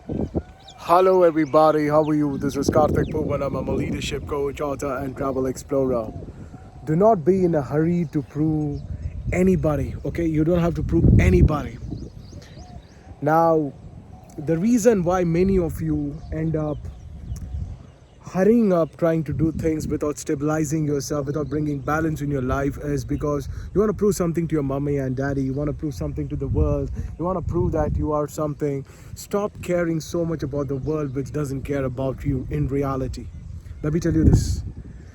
Hello everybody, how are you? This is Karthik Poovanam. I'm a leadership coach, author and travel explorer. Do not be in a hurry to prove anybody, okay? You don't have to prove anybody. Now, the reason why many of you end up hurrying up trying to do things without stabilizing yourself, without bringing balance in your life, is because you want to prove something to your mommy and daddy. You want to prove something to the world. You want to prove that you are something. Stop caring so much about the world which doesn't care about you in reality. Let me tell you this.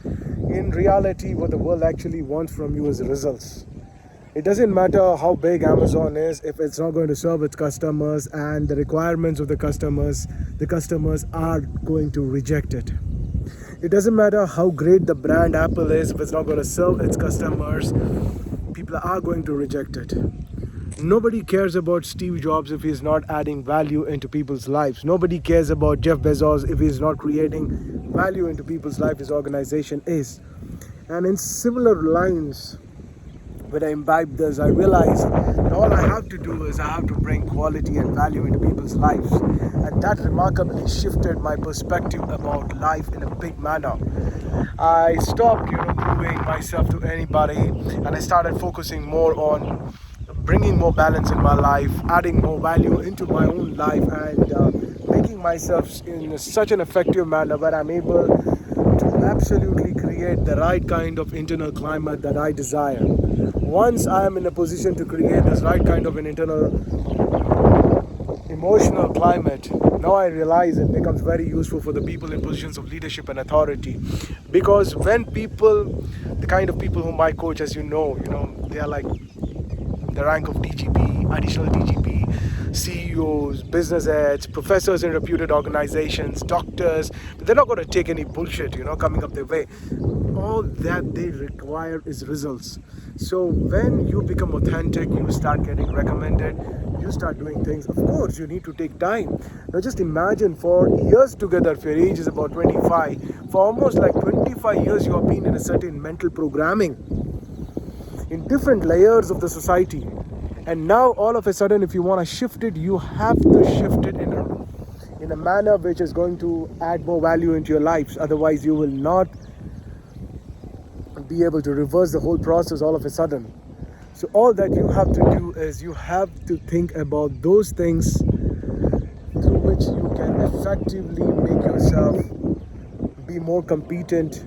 In reality, what the world actually wants from you is results. It doesn't matter how big Amazon is if it's not going to serve its customers and the requirements of the customers are going to reject it. It doesn't matter how great the brand Apple is if it's not going to serve its customers, people are going to reject it. Nobody cares about Steve Jobs if he's not adding value into people's lives. Nobody cares about Jeff Bezos if he's not creating value into people's life his organization is. And in similar lines, when I imbibe this, I realize all I have to do is I have to bring quality and value into people's lives. And that remarkably shifted my perspective about life in a big manner. I stopped, proving myself to anybody, and I started focusing more on bringing more balance in my life, adding more value into my own life, and making myself in such an effective manner where I'm able to absolutely create the right kind of internal climate that I desire. Once I am in a position to create this right kind of an internal emotional climate, now I realize it becomes very useful for the people in positions of leadership and authority. Because when people, the kind of people whom I coach, as you know, they are like the rank of DGP, additional DGP, CEOs, business heads, professors in reputed organizations, doctors. But they're not going to take any bullshit, coming up their way. All that they require is results. So when you become authentic, you start getting recommended, you start doing things. Of course, you need to take time. Now just imagine, for years together, if your age is about 25, for almost like 25 years you have been in a certain mental programming in different layers of the society. And now all of a sudden, if you want to shift it, you have to shift it in a manner which is going to add more value into your lives. Otherwise, you will not be able to reverse the whole process all of a sudden. So all that you have to do is you have to think about those things through which you can effectively make yourself be more competent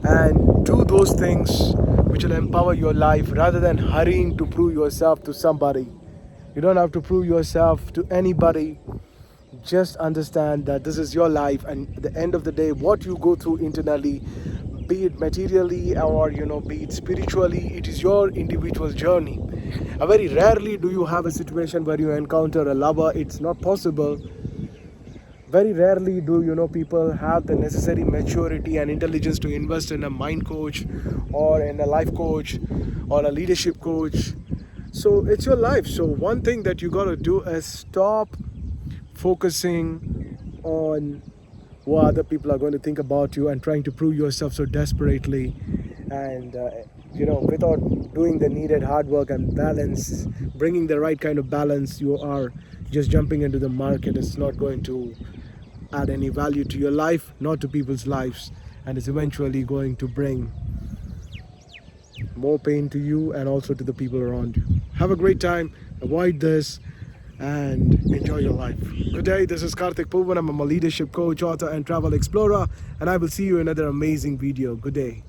and do those things which will empower your life rather than hurrying to prove yourself to somebody. You don't have to prove yourself to anybody. Just understand that this is your life, and at the end of the day, what you go through internally, be it materially or be it spiritually, it is your individual journey. Very rarely do you have a situation where you encounter a lover. It's not possible. Very rarely do people have the necessary maturity and intelligence to invest in a mind coach or in a life coach or a leadership coach. So it's your life. So one thing that you got to do is stop focusing on what other people are going to think about you and trying to prove yourself so desperately, and without doing the needed hard work and balance, bringing the right kind of balance. You are just jumping into the market. It's not going to add any value to your life, not to people's lives, and it's eventually going to bring more pain to you and also to the people around you. Have a great time, avoid this, and enjoy your life. Good day, this is Karthik Poovanam. I'm a leadership coach, author and travel explorer, and I will see you in another amazing video. Good day.